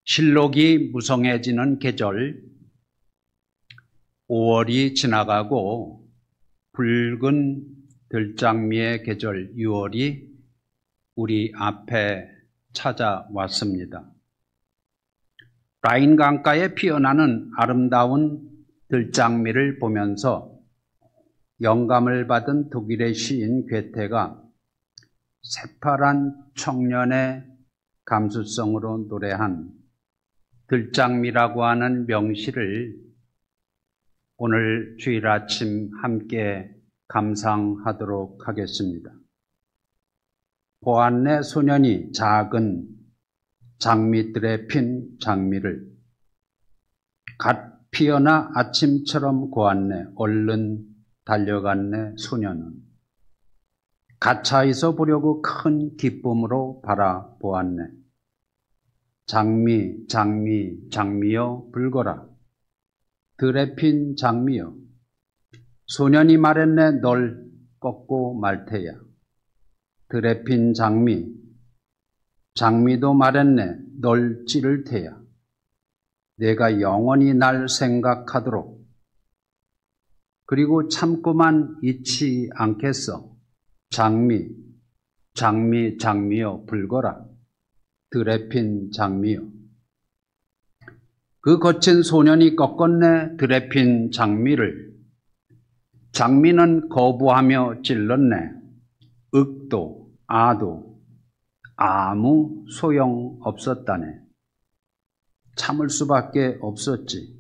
실록이 무성해지는 계절, 5월이 지나가고 붉은 들장미의 계절 6월이 우리 앞에 찾아왔습니다. 라인 강가에 피어나는 아름다운 들장미를 보면서 영감을 받은 독일의 시인 괴테가 새파란 청년의 감수성으로 노래한 들장미라고 하는 명시를 오늘 주일 아침 함께 감상하도록 하겠습니다. 보았네 소년이 작은 장미들에 핀 장미를 갓 피어나 아침처럼 고왔네 얼른 달려갔네 소년은 가차에서 보려고 큰 기쁨으로 바라보았네. 장미 장미 장미여 불거라 들에 핀 장미여 소년이 말했네 널 꺾고 말 테야. 들에 핀 장미 장미도 말했네 널 찌를 테야. 내가 영원히 날 생각하도록 그리고 참고만 잊지 않겠어. 장미 장미 장미여 불거라 들에 핀 장미여. 그 거친 소년이 꺾었네 들에 핀 장미를. 장미는 거부하며 찔렀네. 윽도 아도 아무 소용 없었다네. 참을 수밖에 없었지.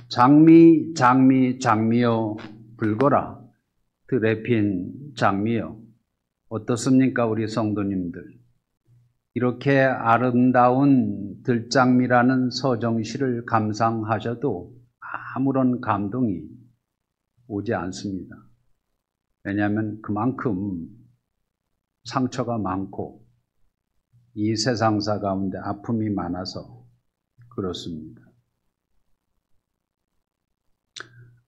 장미 장미 장미여 불거라 들에 핀 장미여. 어떻습니까 우리 성도님들? 이렇게 아름다운 들장미라는 서정시를 감상하셔도 아무런 감동이 오지 않습니다. 왜냐하면 그만큼 상처가 많고 이 세상사 가운데 아픔이 많아서 그렇습니다.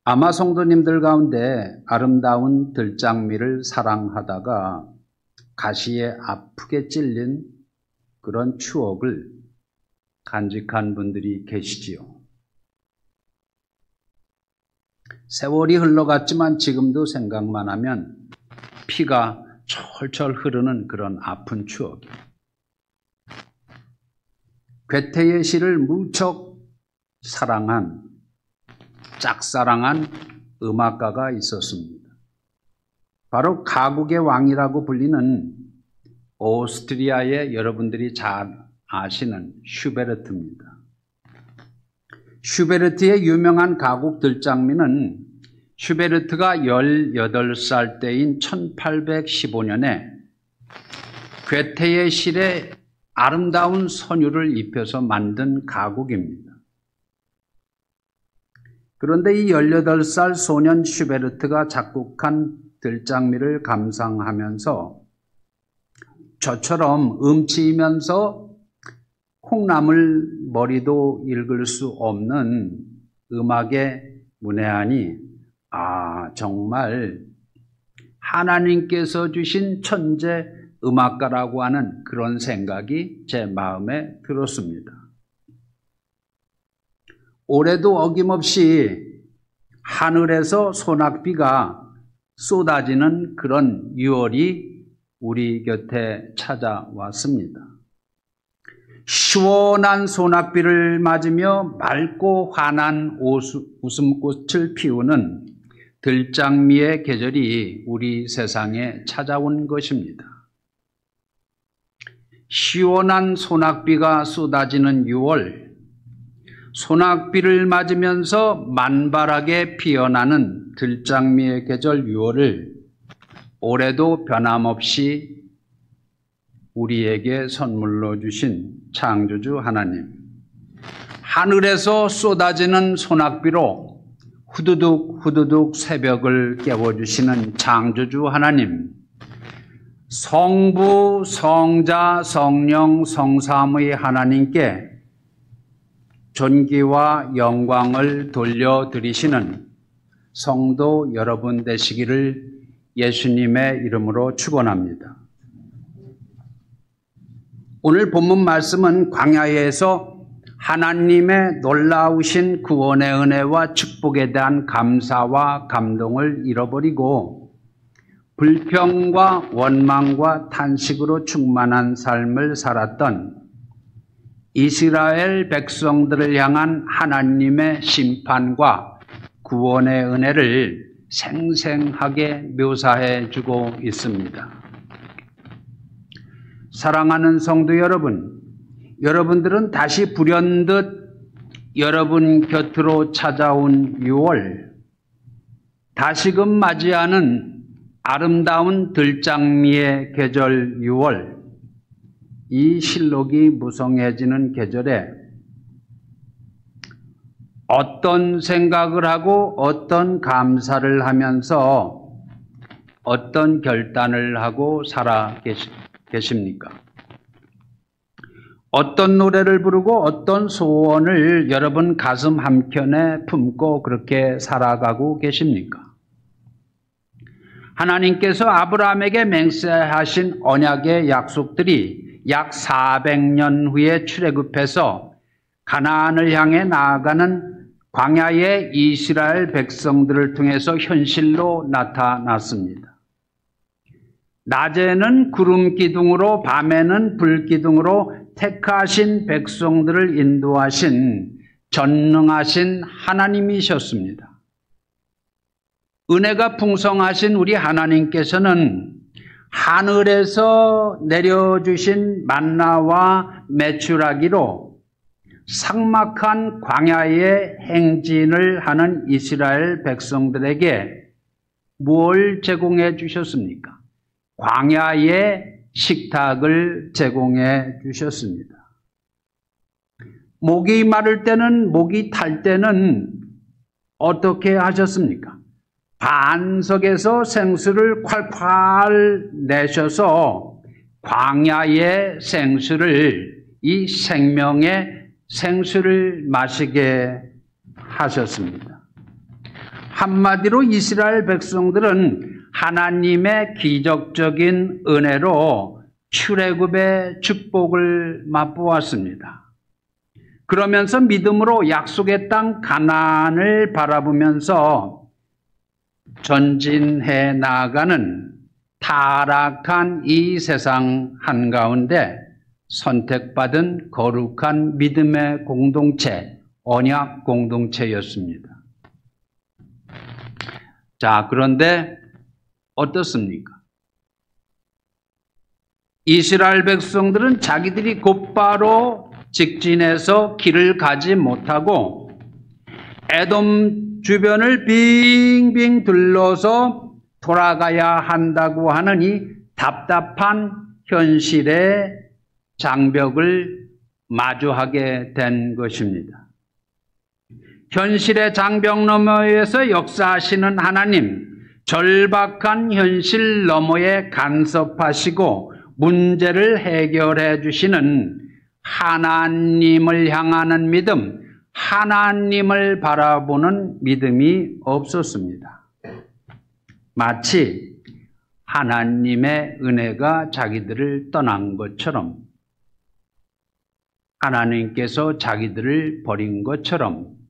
아마 성도님들 가운데 아름다운 들장미를 사랑하다가 가시에 아프게 찔린 그런 추억을 간직한 분들이 계시지요. 세월이 흘러갔지만 지금도 생각만 하면 피가 철철 흐르는 그런 아픈 추억이에요. 괴테의 시를 무척 사랑한 짝사랑한 음악가가 있었습니다. 바로 가곡의 왕이라고 불리는 오스트리아의 여러분들이 잘 아시는 슈베르트입니다. 슈베르트의 유명한 가곡 들장미는 슈베르트가 18살 때인 1815년에 괴테의 시에 아름다운 선율을 입혀서 만든 가곡입니다. 그런데 이 18살 소년 슈베르트가 작곡한 들장미를 감상하면서 저처럼 음치이면서 콩나물 머리도 읽을 수 없는 음악의 문외한이 정말 하나님께서 주신 천재 음악가라고 하는 그런 생각이 제 마음에 들었습니다. 올해도 어김없이 하늘에서 소낙비가 쏟아지는 그런 6월이 우리 곁에 찾아왔습니다. 시원한 소낙비를 맞으며 맑고 환한 웃음꽃을 피우는 들장미의 계절이 우리 세상에 찾아온 것입니다. 시원한 소낙비가 쏟아지는 6월, 소낙비를 맞으면서 만발하게 피어나는 들장미의 계절 6월을 올해도 변함없이 우리에게 선물로 주신 창조주 하나님, 하늘에서 쏟아지는 소낙비로 후두둑 후두둑 새벽을 깨워주시는 창조주 하나님, 성부, 성자, 성령, 성삼의 하나님께 존귀와 영광을 돌려드리시는 성도 여러분 되시기를 예수님의 이름으로 축원합니다. 오늘 본문 말씀은 광야에서 하나님의 놀라우신 구원의 은혜와 축복에 대한 감사와 감동을 잃어버리고 불평과 원망과 탄식으로 충만한 삶을 살았던 이스라엘 백성들을 향한 하나님의 심판과 구원의 은혜를 생생하게 묘사해 주고 있습니다. 사랑하는 성도 여러분, 여러분들은 다시 불현듯 여러분 곁으로 찾아온 6월, 다시금 맞이하는 아름다운 들장미의 계절 6월, 이 실록이 무성해지는 계절에 어떤 생각을 하고 어떤 감사를 하면서 어떤 결단을 하고 살아 계십니까? 어떤 노래를 부르고 어떤 소원을 여러분 가슴 한켠에 품고 그렇게 살아가고 계십니까? 하나님께서 아브라함에게 맹세하신 언약의 약속들이 약 400년 후에 출애굽해서 가나안을 향해 나아가는 광야의 이스라엘 백성들을 통해서 현실로 나타났습니다. 낮에는 구름 기둥으로 밤에는 불 기둥으로 택하신 백성들을 인도하신 전능하신 하나님이셨습니다. 은혜가 풍성하신 우리 하나님께서는 하늘에서 내려주신 만나와 메추라기로 삭막한 광야의 행진을 하는 이스라엘 백성들에게 뭘 제공해 주셨습니까? 광야의 식탁을 제공해 주셨습니다. 목이 마를 때는, 목이 탈 때는 어떻게 하셨습니까? 반석에서 생수를 콸콸 내셔서 광야의 생수를, 이 생명의 생수를 마시게 하셨습니다. 한마디로 이스라엘 백성들은 하나님의 기적적인 은혜로 출애굽의 축복을 맛보았습니다. 그러면서 믿음으로 약속의 땅 가나안을 바라보면서 전진해 나아가는 타락한 이 세상 한가운데 선택받은 거룩한 믿음의 공동체, 언약 공동체였습니다. 자, 그런데 어떻습니까? 이스라엘 백성들은 자기들이 곧바로 직진해서 길을 가지 못하고 에돔 주변을 빙빙 둘러서 돌아가야 한다고 하는 이 답답한 현실의 장벽을 마주하게 된 것입니다. 현실의 장벽 너머에서 역사하시는 하나님, 절박한 현실 너머에 간섭하시고 문제를 해결해 주시는 하나님을 향하는 믿음, 하나님을 바라보는 믿음이 없었습니다. 마치 하나님의 은혜가 자기들을 떠난 것처럼, 하나님께서 자기들을 버린 것처럼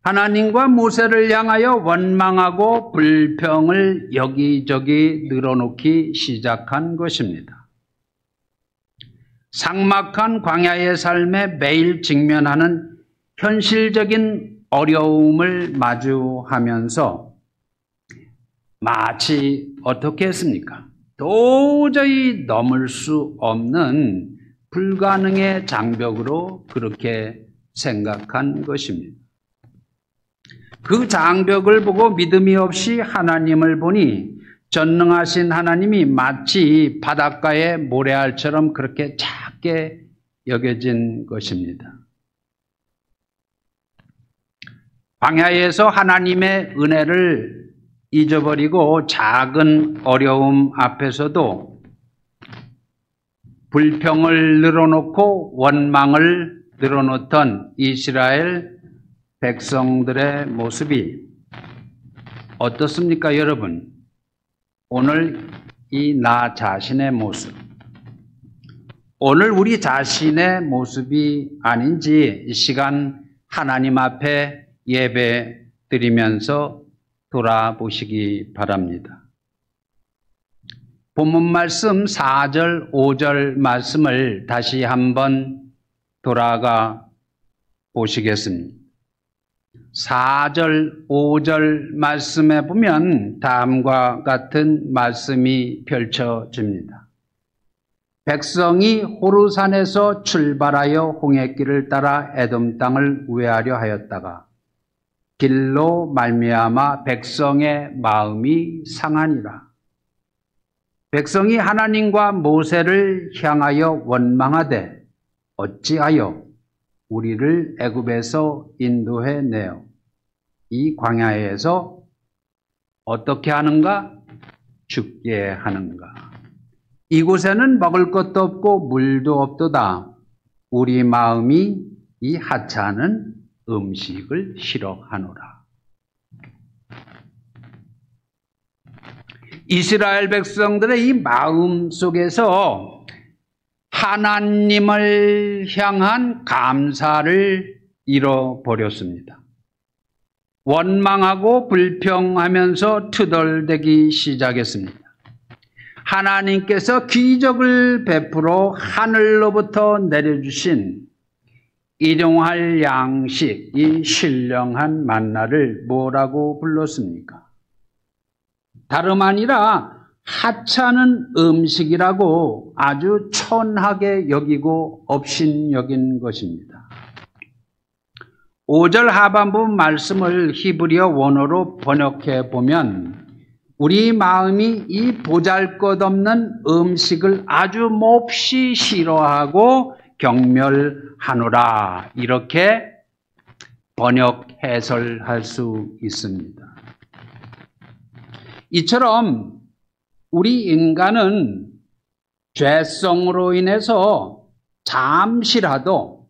하나님과 모세를 향하여 원망하고 불평을 여기저기 늘어놓기 시작한 것입니다. 삭막한 광야의 삶에 매일 직면하는 현실적인 어려움을 마주하면서 마치 어떻게 했습니까? 도저히 넘을 수 없는 불가능의 장벽으로 그렇게 생각한 것입니다. 그 장벽을 보고 믿음이 없이 하나님을 보니 전능하신 하나님이 마치 바닷가의 모래알처럼 그렇게 작게 여겨진 것입니다. 광야에서 하나님의 은혜를 잊어버리고 작은 어려움 앞에서도 불평을 늘어놓고 원망을 늘어놓던 이스라엘 백성들의 모습이 어떻습니까, 여러분? 오늘 이 나 자신의 모습, 오늘 우리 자신의 모습이 아닌지 이 시간 하나님 앞에 예배 드리면서 돌아보시기 바랍니다. 본문 말씀 4절, 5절 말씀을 다시 한번 돌아가 보시겠습니다. 4절, 5절 말씀에 보면 다음과 같은 말씀이 펼쳐집니다. 백성이 호르산에서 출발하여 홍해길을 따라 에돔 땅을 우회하려 하였다가 길로 말미암아 백성의 마음이 상하니라. 백성이 하나님과 모세를 향하여 원망하되 어찌하여 우리를 애굽에서 인도해 내어 이 광야에서 어떻게 하는가? 죽게 하는가? 이곳에는 먹을 것도 없고 물도 없도다. 우리 마음이 이 하찮은 음식을 싫어하노라. 이스라엘 백성들의 이 마음 속에서 하나님을 향한 감사를 잃어버렸습니다. 원망하고 불평하면서 투덜대기 시작했습니다. 하나님께서 기적을 베풀어 하늘로부터 내려주신 일용할 양식, 이 신령한 만나를 뭐라고 불렀습니까? 다름 아니라 하찮은 음식이라고 아주 천하게 여기고 업신여긴 것입니다. 5절 하반부 말씀을 히브리어 원어로 번역해 보면 우리 마음이 이 보잘것없는 음식을 아주 몹시 싫어하고 경멸하노라, 이렇게 번역 해설할 수 있습니다. 이처럼 우리 인간은 죄성으로 인해서 잠시라도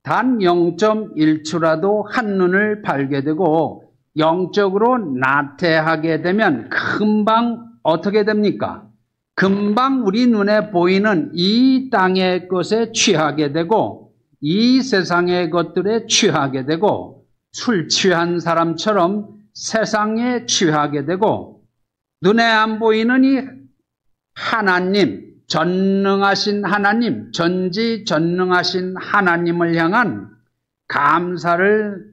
단 0.1초라도 한눈을 팔게 되고 영적으로 나태하게 되면 금방 어떻게 됩니까? 금방 우리 눈에 보이는 이 땅의 것에 취하게 되고 이 세상의 것들에 취하게 되고 술 취한 사람처럼 세상에 취하게 되고 눈에 안 보이는 이 하나님, 전능하신 하나님, 전지전능하신 하나님을 향한 감사를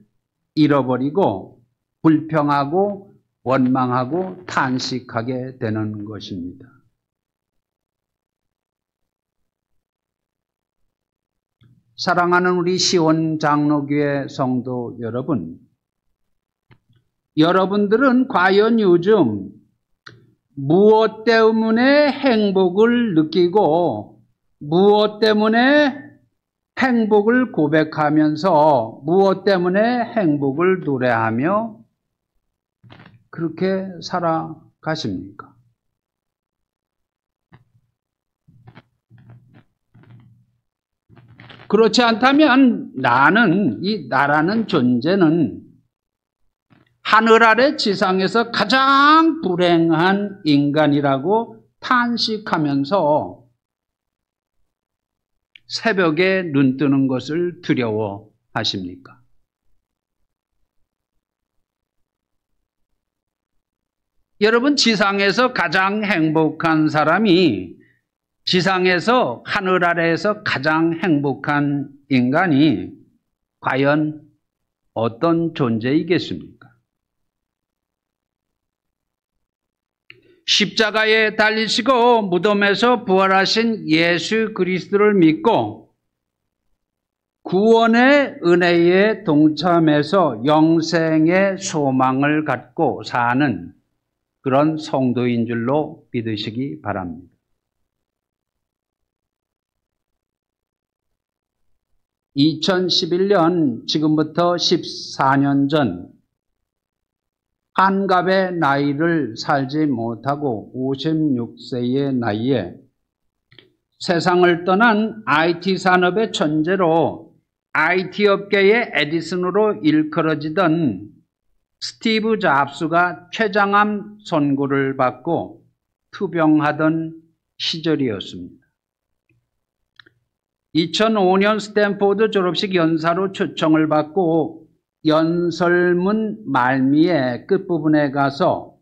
잃어버리고 불평하고 원망하고 탄식하게 되는 것입니다. 사랑하는 우리 시온 장로교회 성도 여러분, 여러분들은 과연 요즘 무엇 때문에 행복을 느끼고 무엇 때문에 행복을 고백하면서 무엇 때문에 행복을 노래하며 그렇게 살아가십니까? 그렇지 않다면 나라는 존재는 하늘 아래 지상에서 가장 불행한 인간이라고 탄식하면서 새벽에 눈 뜨는 것을 두려워하십니까? 여러분, 지상에서 가장 행복한 사람이, 지상에서 하늘 아래에서 가장 행복한 인간이 과연 어떤 존재이겠습니까? 십자가에 달리시고 무덤에서 부활하신 예수 그리스도를 믿고 구원의 은혜에 동참해서 영생의 소망을 갖고 사는 그런 성도인 줄로 믿으시기 바랍니다. (2011년) 지금부터 14년 전 한갑의 나이를 살지 못하고 56세의 나이에 세상을 떠난 IT 산업의 천재로 IT 업계의 에디슨으로 일컬어지던 스티브 잡스가 췌장암 선고를 받고 투병하던 시절이었습니다. 2005년 스탠포드 졸업식 연사로 초청을 받고 연설문 말미에 끝부분에 가서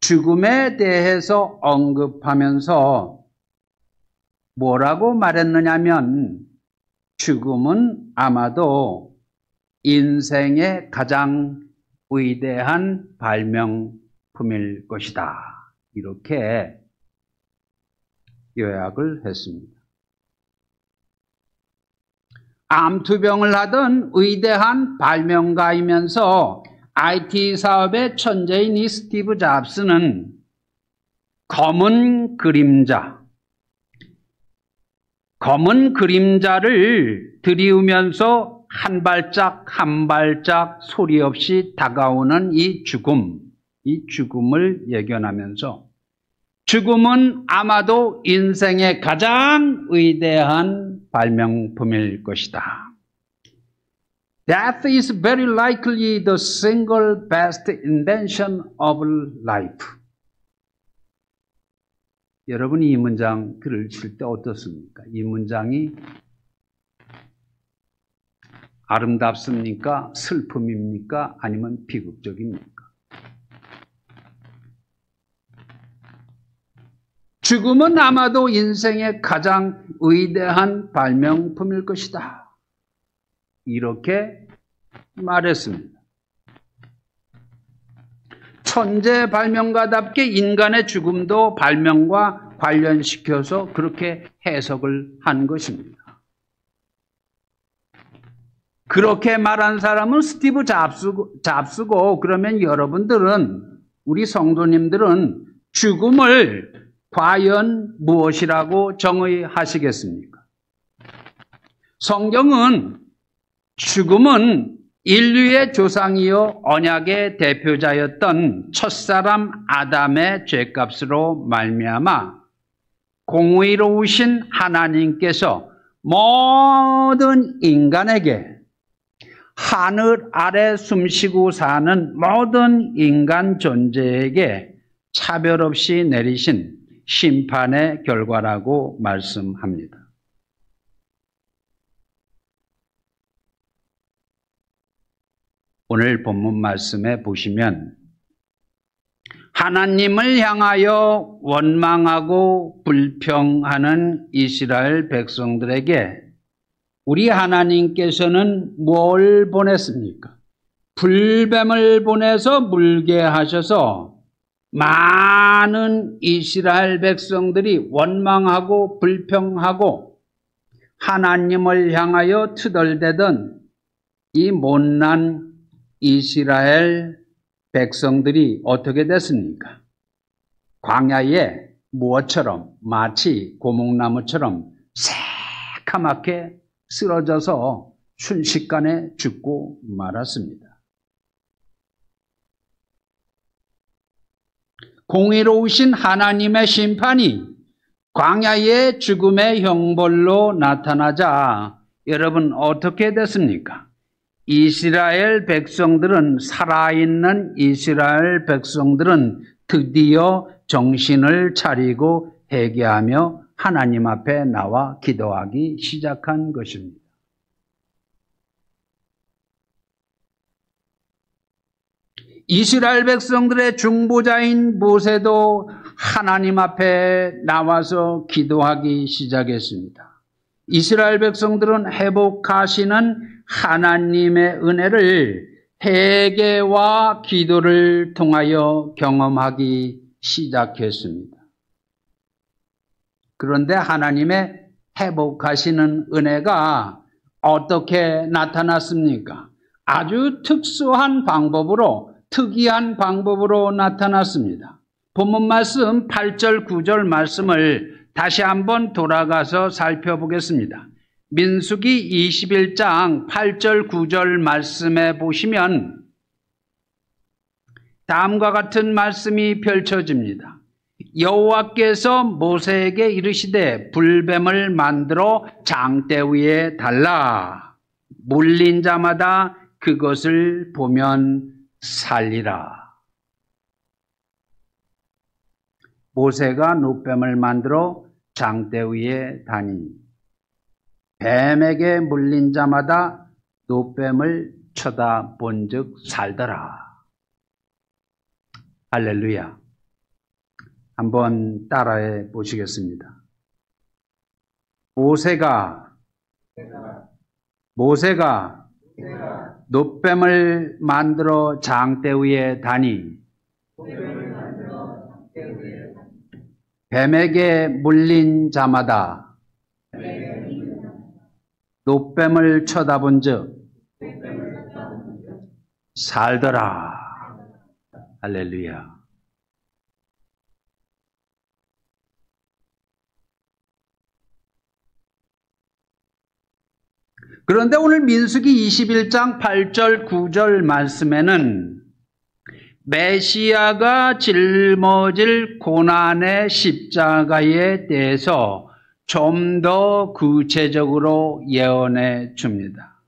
죽음에 대해서 언급하면서 뭐라고 말했느냐면 죽음은 아마도 인생의 가장 위대한 발명품일 것이다. 이렇게 요약을 했습니다. 암투병을 하던 위대한 발명가이면서 IT 사업의 천재인 이 스티브 잡스는 검은 그림자를 들이우면서 한 발짝 한 발짝 소리 없이 다가오는 이 죽음을 예견하면서 죽음은 아마도 인생의 가장 위대한 발명품일 것이다. Death is very likely the single best invention of life. 여러분이 이 문장 들으실 때 어떻습니까? 이 문장이 아름답습니까? 슬픔입니까? 아니면 비극적입니까? 죽음은 아마도 인생의 가장 위대한 발명품일 것이다. 이렇게 말했습니다. 천재 발명가답게 인간의 죽음도 발명과 관련시켜서 그렇게 해석을 한 것입니다. 그렇게 말한 사람은 스티브 잡스고 그러면 여러분들은, 우리 성도님들은 죽음을 과연 무엇이라고 정의하시겠습니까? 성경은 죽음은 인류의 조상이요 언약의 대표자였던 첫사람 아담의 죄값으로 말미암아 공의로우신 하나님께서 모든 인간에게, 하늘 아래 숨쉬고 사는 모든 인간 존재에게 차별 없이 내리신 심판의 결과라고 말씀합니다. 오늘 본문 말씀에 보시면 하나님을 향하여 원망하고 불평하는 이스라엘 백성들에게 우리 하나님께서는 뭘 보냈습니까? 불뱀을 보내서 물게 하셔서 많은 이스라엘 백성들이 원망하고 불평하고 하나님을 향하여 투덜대던 이 못난 이스라엘 백성들이 어떻게 됐습니까? 광야에 무엇처럼, 마치 고목나무처럼 새카맣게 쓰러져서 순식간에 죽고 말았습니다. 공의로우신 하나님의 심판이 광야의 죽음의 형벌로 나타나자 여러분 어떻게 됐습니까? 이스라엘 백성들은, 살아있는 이스라엘 백성들은 드디어 정신을 차리고 회개하며 하나님 앞에 나와 기도하기 시작한 것입니다. 이스라엘 백성들의 중보자인 모세도 하나님 앞에 나와서 기도하기 시작했습니다. 이스라엘 백성들은 회복하시는 하나님의 은혜를 회개와 기도를 통하여 경험하기 시작했습니다. 그런데 하나님의 회복하시는 은혜가 어떻게 나타났습니까? 아주 특수한 방법으로, 특이한 방법으로 나타났습니다. 본문 말씀 8절 9절 말씀을 다시 한번 돌아가서 살펴보겠습니다. 민수기 21장 8절 9절 말씀에 보시면 다음과 같은 말씀이 펼쳐집니다. 여호와께서 모세에게 이르시되 불뱀을 만들어 장대 위에 달라. 물린 자마다 그것을 보면 살리라. 모세가 놋뱀을 만들어 장대 위에 다니 뱀에게 물린 자마다 노뱀을 쳐다본 즉 살더라. 할렐루야. 한번 따라해 보시겠습니다. 모세가 노뱀을 만들어 장대 위에 다니 뱀에게 물린 자마다 노뱀을 쳐다본 즉 살더라. 할렐루야. 그런데 오늘 민수기 21장 8절 9절 말씀에는 메시아가 짊어질 고난의 십자가에 대해서 좀 더 구체적으로 예언해 줍니다.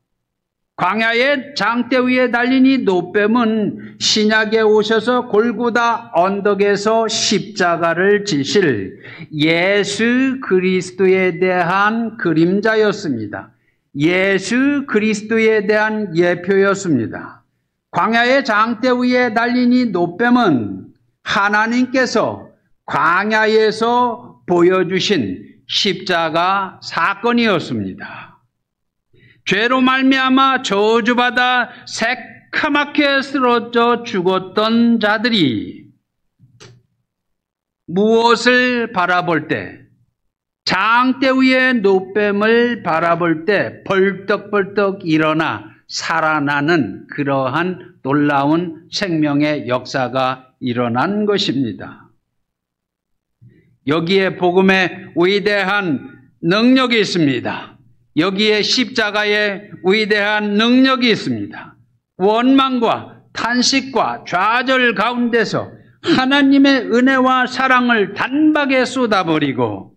광야의 장대 위에 달린 이 노뱀은 신약에 오셔서 골고다 언덕에서 십자가를 지실 예수 그리스도에 대한 그림자였습니다. 예수 그리스도에 대한 예표였습니다. 광야의 장대 위에 달린 이 노뱀은 하나님께서 광야에서 보여주신 십자가 사건이었습니다. 죄로 말미암아 저주받아 새카맣게 쓰러져 죽었던 자들이 무엇을 바라볼 때, 장대 위의 노뱀을 바라볼 때 벌떡벌떡 일어나 살아나는 그러한 놀라운 생명의 역사가 일어난 것입니다. 여기에 복음의 위대한 능력이 있습니다. 여기에 십자가의 위대한 능력이 있습니다. 원망과 탄식과 좌절 가운데서 하나님의 은혜와 사랑을 단박에 쏟아버리고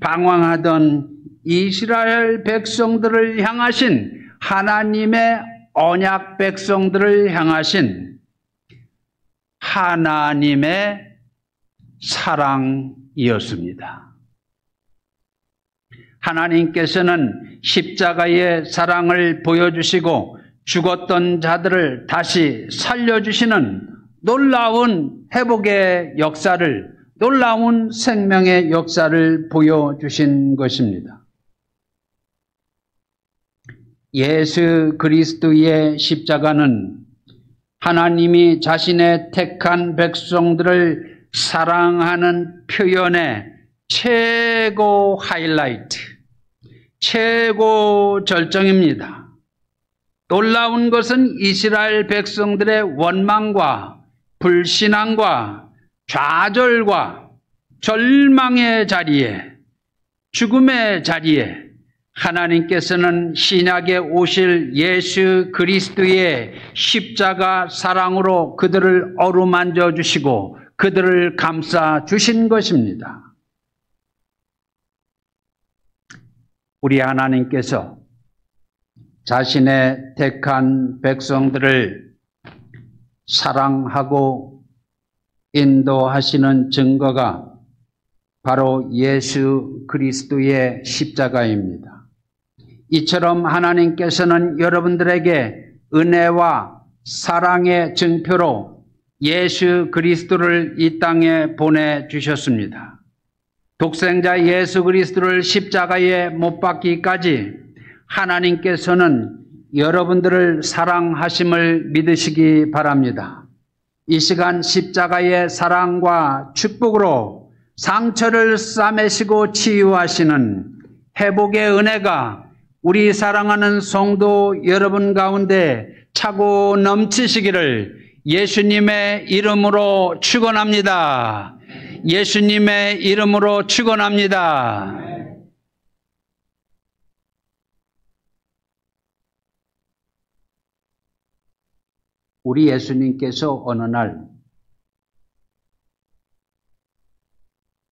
방황하던 이스라엘 백성들을 향하신 하나님의 언약 백성들을 향하신 하나님의 사랑이었습니다. 하나님께서는 십자가의 사랑을 보여주시고 죽었던 자들을 다시 살려주시는 놀라운 회복의 역사를, 놀라운 생명의 역사를 보여주신 것입니다. 예수 그리스도의 십자가는 하나님이 자신의 택한 백성들을 사랑하는 표현의 최고 하이라이트, 최고 절정입니다. 놀라운 것은 이스라엘 백성들의 원망과 불신앙과 좌절과 절망의 자리에, 죽음의 자리에 하나님께서는 신약에 오실 예수 그리스도의 십자가 사랑으로 그들을 어루만져 주시고 그들을 감싸 주신 것입니다. 우리 하나님께서 자신의 택한 백성들을 사랑하고 인도하시는 증거가 바로 예수 그리스도의 십자가입니다. 이처럼 하나님께서는 여러분들에게 은혜와 사랑의 증표로 예수 그리스도를 이 땅에 보내주셨습니다. 독생자 예수 그리스도를 십자가에 못 박기까지 하나님께서는 여러분들을 사랑하심을 믿으시기 바랍니다. 이 시간 십자가의 사랑과 축복으로 상처를 싸매시고 치유하시는 회복의 은혜가 우리 사랑하는 성도 여러분 가운데 차고 넘치시기를 예수님의 이름으로 축원합니다. 예수님의 이름으로 축원합니다. 우리 예수님께서 어느 날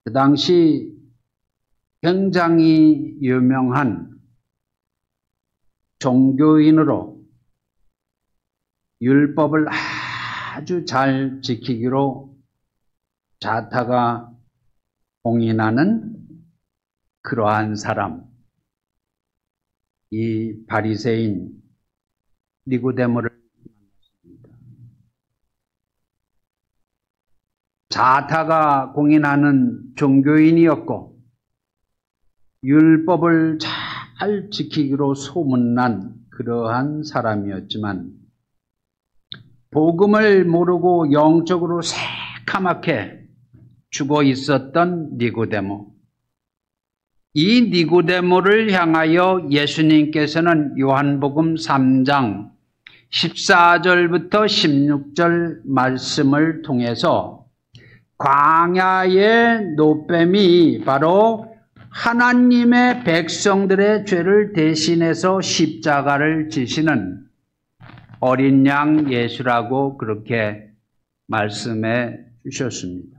그 당시 굉장히 유명한 종교인으로 율법을 아주 잘 지키기로 자타가 공인하는 그러한 사람, 이 바리새인 니고데모를 만났습니다. 자타가 공인하는 종교인이었고 율법을 잘 지키기로 소문난 그러한 사람이었지만 복음을 모르고 영적으로 새카맣게 죽어 있었던 니고데모. 이 니고데모를 향하여 예수님께서는 요한복음 3장 14절부터 16절 말씀을 통해서 광야의 노뱀이 바로 하나님의 백성들의 죄를 대신해서 십자가를 지시는 어린 양 예수라고 그렇게 말씀해 주셨습니다.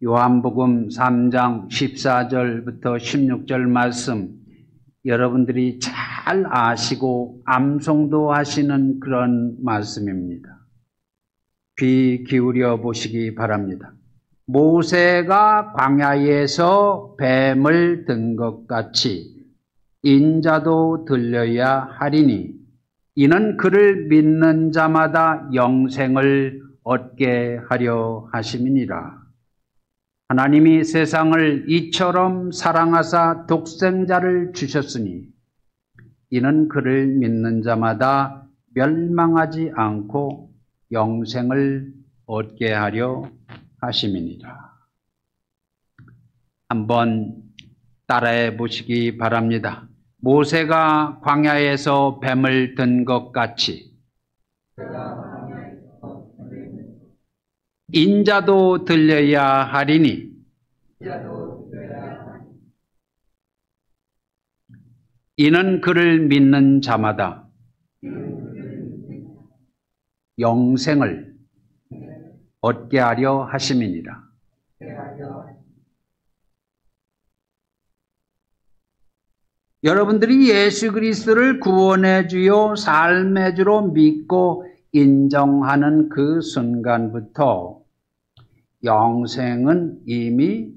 요한복음 3장 14절부터 16절 말씀 여러분들이 잘 아시고 암송도 하시는 그런 말씀입니다. 귀 기울여 보시기 바랍니다. 모세가 광야에서 뱀을 든 것 같이 인자도 들려야 하리니 이는 그를 믿는 자마다 영생을 얻게 하려 하심이니라. 하나님이 세상을 이처럼 사랑하사 독생자를 주셨으니 이는 그를 믿는 자마다 멸망하지 않고 영생을 얻게 하려 하심이니라. 한번 따라해 보시기 바랍니다. 모세가 광야에서 뱀을 든 것 같이 인자도 들려야 하리니 이는 그를 믿는 자마다 영생을 얻게 하려 하심이니라. 여러분들이 예수 그리스도를 구원의 주요 삶의 주로 믿고 인정하는 그 순간부터 영생은 이미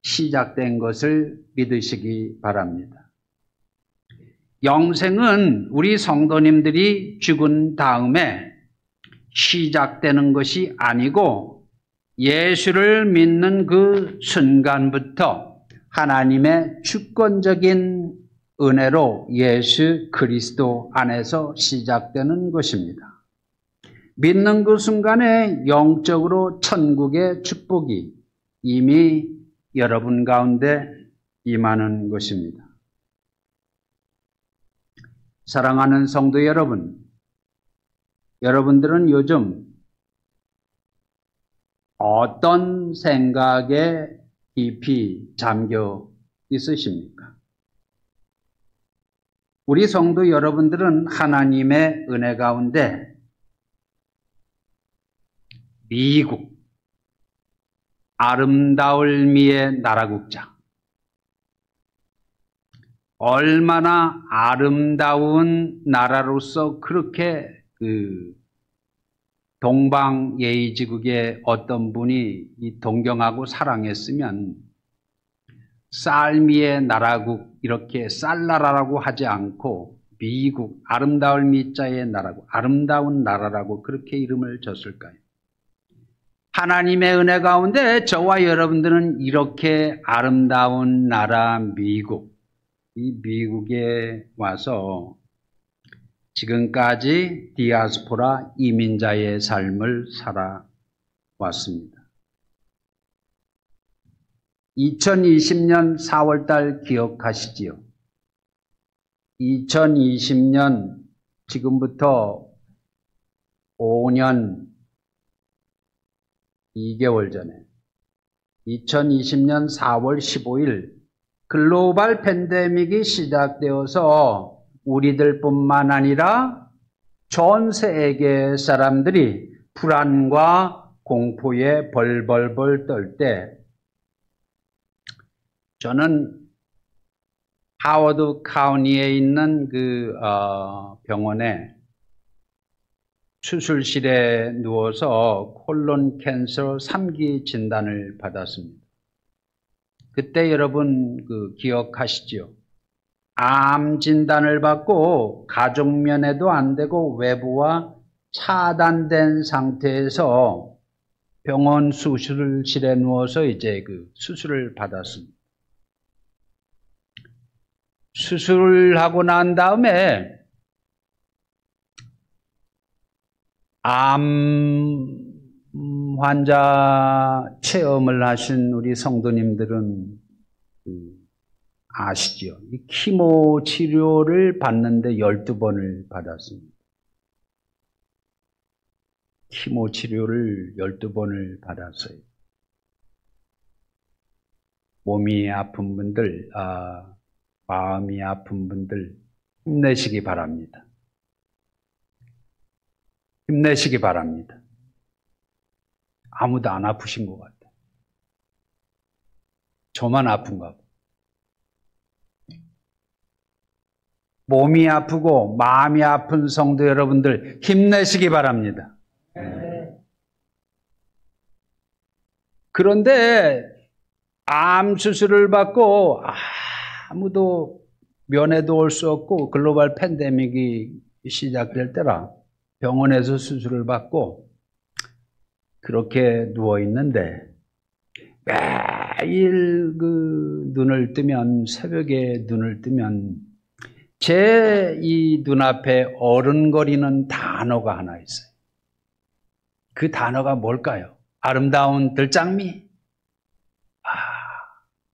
시작된 것을 믿으시기 바랍니다. 영생은 우리 성도님들이 죽은 다음에 시작되는 것이 아니고 예수를 믿는 그 순간부터 하나님의 주권적인 은혜로 예수 그리스도 안에서 시작되는 것입니다. 믿는 그 순간에 영적으로 천국의 축복이 이미 여러분 가운데 임하는 것입니다. 사랑하는 성도 여러분, 여러분들은 요즘 어떤 생각에 깊이 잠겨 있으십니까? 우리 성도 여러분들은 하나님의 은혜 가운데 미국, 아름다울미의 나라국자, 얼마나 아름다운 나라로서 그렇게 동방예의지국의 어떤 분이 이 동경하고 사랑했으면 쌀미의 나라국 이렇게 쌀나라라고 하지 않고 미국 아름다울 미자의 나라고 아름다운 나라라고 그렇게 이름을 줬을까요? 하나님의 은혜 가운데 저와 여러분들은 이렇게 아름다운 나라 미국, 이 미국에 와서 지금까지 디아스포라 이민자의 삶을 살아왔습니다. 2020년 4월달 기억하시지요? 2020년 지금부터 5년 2개월 전에 2020년 4월 15일 글로벌 팬데믹이 시작되어서 우리들뿐만 아니라 전 세계 사람들이 불안과 공포에 벌벌벌 떨 때 저는 하워드 카운티에 있는 그 병원에 수술실에 누워서 콜론 캔서 3기 진단을 받았습니다. 그때 여러분 기억하시죠? 암 진단을 받고 가족면회도 안 되고 외부와 차단된 상태에서 병원 수술실에 누워서 이제 수술을 받았습니다. 수술을 하고 난 다음에 암 환자 체험을 하신 우리 성도님들은 아시죠? 이 키모 치료를 받는데 12번을 받았습니다. 키모 치료를 12번을 받았어요. 몸이 아픈 분들, 마음이 아픈 분들 힘내시기 바랍니다. 힘내시기 바랍니다. 아무도 안 아프신 것 같아요. 저만 아픈가 봐. 몸이 아프고 마음이 아픈 성도 여러분들 힘내시기 바랍니다. 그런데 암 수술을 받고 아무도 면회도 올 수 없고 글로벌 팬데믹이 시작될 때라 병원에서 수술을 받고 그렇게 누워 있는데 매일 눈을 뜨면 새벽에 눈을 뜨면 제 이 눈앞에 어른거리는 단어가 하나 있어요. 그 단어가 뭘까요? 아름다운 들장미.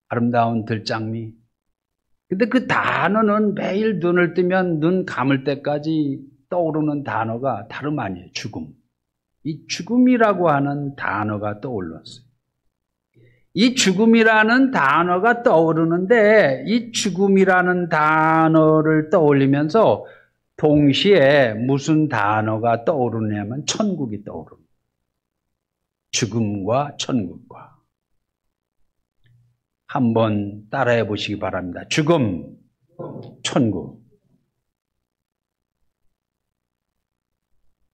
아름다운 들장미. 근데 그 단어는 매일 눈을 뜨면 눈 감을 때까지 떠오르는 단어가 다름 아니에요. 죽음. 이 죽음이라고 하는 단어가 떠올랐어요. 이 죽음이라는 단어가 떠오르는데 이 죽음이라는 단어를 떠올리면서 동시에 무슨 단어가 떠오르냐면 천국이 떠오릅니다. 죽음과 천국과. 한번 따라해 보시기 바랍니다. 죽음, 천국.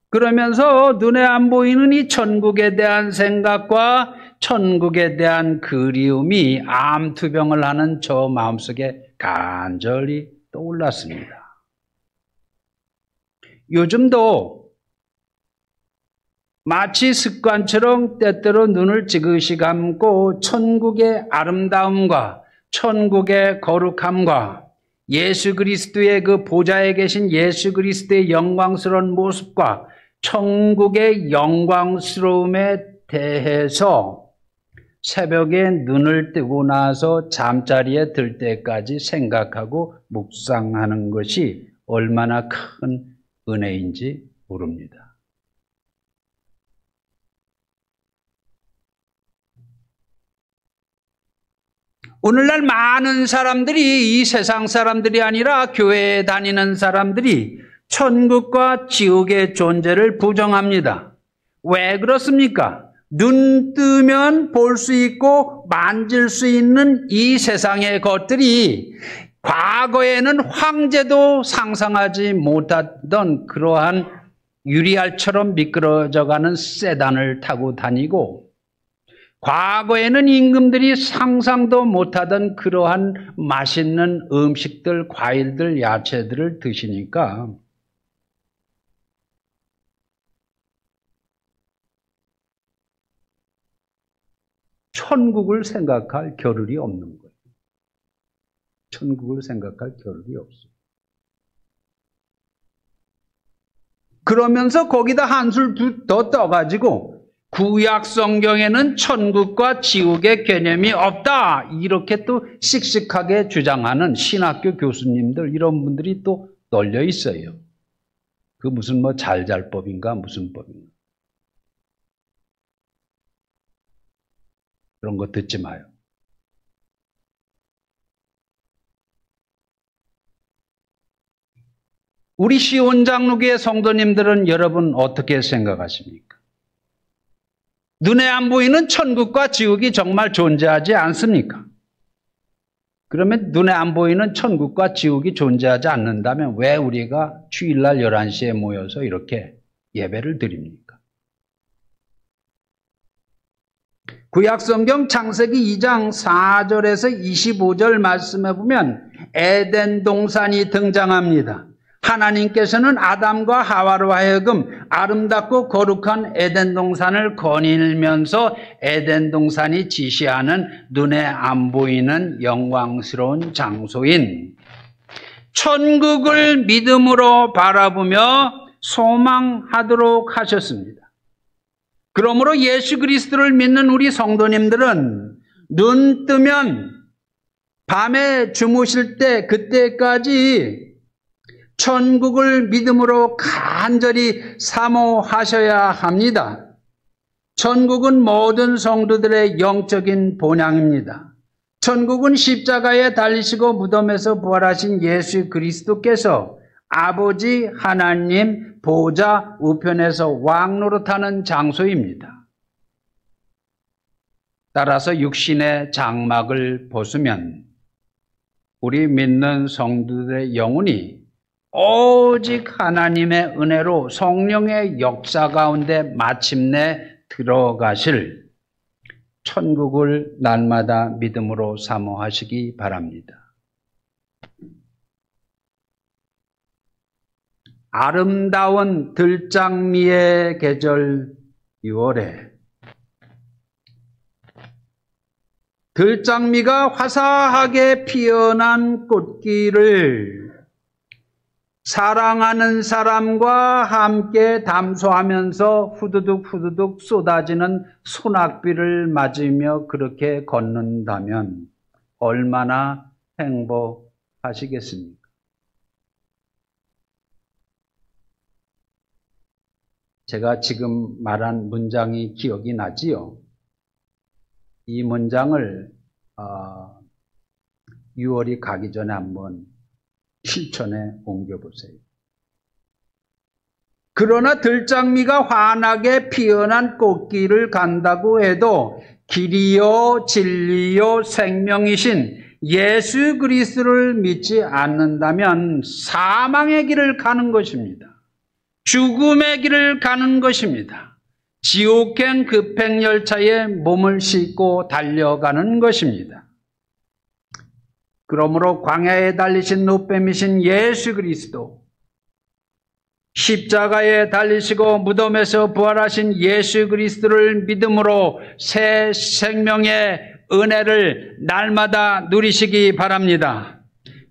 그러면서 눈에 안 보이는 이 천국에 대한 생각과 천국에 대한 그리움이 암투병을 하는 저 마음속에 간절히 떠올랐습니다. 요즘도 마치 습관처럼 때때로 눈을 지그시 감고 천국의 아름다움과 천국의 거룩함과 예수 그리스도의 그 보좌에 계신 예수 그리스도의 영광스러운 모습과 천국의 영광스러움에 대해서 새벽에 눈을 뜨고 나서 잠자리에 들 때까지 생각하고 묵상하는 것이 얼마나 큰 은혜인지 모릅니다. 오늘날 많은 사람들이 이 세상 사람들이 아니라 교회에 다니는 사람들이 천국과 지옥의 존재를 부정합니다. 왜 그렇습니까? 눈 뜨면 볼 수 있고 만질 수 있는 이 세상의 것들이 과거에는 황제도 상상하지 못하던 그러한 유리알처럼 미끄러져가는 세단을 타고 다니고 과거에는 임금들이 상상도 못하던 그러한 맛있는 음식들, 과일들, 야채들을 드시니까 천국을 생각할 겨를이 없는 거예요. 천국을 생각할 겨를이 없어요. 그러면서 거기다 한술 더 떠가지고 구약 성경에는 천국과 지옥의 개념이 없다. 이렇게 또 씩씩하게 주장하는 신학교 교수님들 이런 분들이 또 널려 있어요. 그 무슨 잘잘법인가 무슨 법인가. 그런 거 듣지 마요. 우리 시온 장로교회 성도님들은 여러분 어떻게 생각하십니까? 눈에 안 보이는 천국과 지옥이 정말 존재하지 않습니까? 그러면 눈에 안 보이는 천국과 지옥이 존재하지 않는다면 왜 우리가 주일날 11시에 모여서 이렇게 예배를 드립니까? 구약성경 창세기 2장 4절에서 25절 말씀에 보면 에덴 동산이 등장합니다. 하나님께서는 아담과 하와로 하여금 아름답고 거룩한 에덴 동산을 거닐면서 에덴 동산이 지시하는 눈에 안 보이는 영광스러운 장소인 천국을 믿음으로 바라보며 소망하도록 하셨습니다. 그러므로 예수 그리스도를 믿는 우리 성도님들은 눈 뜨면 밤에 주무실 때 그때까지 천국을 믿음으로 간절히 사모하셔야 합니다. 천국은 모든 성도들의 영적인 본향입니다. 천국은 십자가에 달리시고 무덤에서 부활하신 예수 그리스도께서 아버지 하나님 보좌 우편에서 왕노릇하는 장소입니다. 따라서 육신의 장막을 벗으면 우리 믿는 성도들의 영혼이 오직 하나님의 은혜로 성령의 역사 가운데 마침내 들어가실 천국을 날마다 믿음으로 사모하시기 바랍니다. 아름다운 들장미의 계절 6월에 들장미가 화사하게 피어난 꽃길을 사랑하는 사람과 함께 담소하면서 후두둑 쏟아지는 소낙비를 맞으며 그렇게 걷는다면 얼마나 행복하시겠습니까? 제가 지금 말한 문장이 기억이 나지요. 이 문장을 6월이 가기 전에 한번 실천에 옮겨보세요. 그러나 들장미가 환하게 피어난 꽃길을 간다고 해도 길이요 진리요 생명이신 예수 그리스도를 믿지 않는다면 사망의 길을 가는 것입니다. 죽음의 길을 가는 것입니다. 지옥행 급행열차에 몸을 싣고 달려가는 것입니다. 그러므로 광야에 달리신 노뱀이신 예수 그리스도, 십자가에 달리시고 무덤에서 부활하신 예수 그리스도를 믿음으로 새 생명의 은혜를 날마다 누리시기 바랍니다.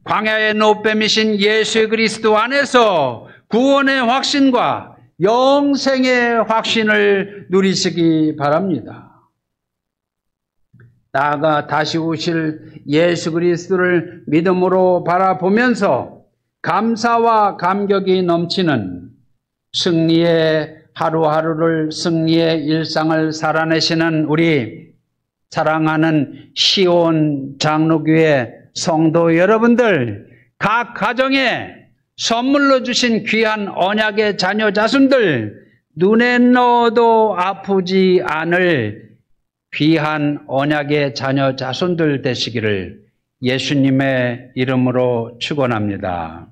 광야의 노뱀이신 예수 그리스도 안에서 구원의 확신과 영생의 확신을 누리시기 바랍니다. 나아가 다시 오실 예수 그리스도를 믿음으로 바라보면서 감사와 감격이 넘치는 승리의 하루하루를, 승리의 일상을 살아내시는 우리 사랑하는 시온 장로교회 성도 여러분들, 각 가정에 선물로 주신 귀한 언약의 자녀 자손들, 눈에 넣어도 아프지 않을 귀한 언약의 자녀 자손들 되시기를 예수님의 이름으로 축원합니다.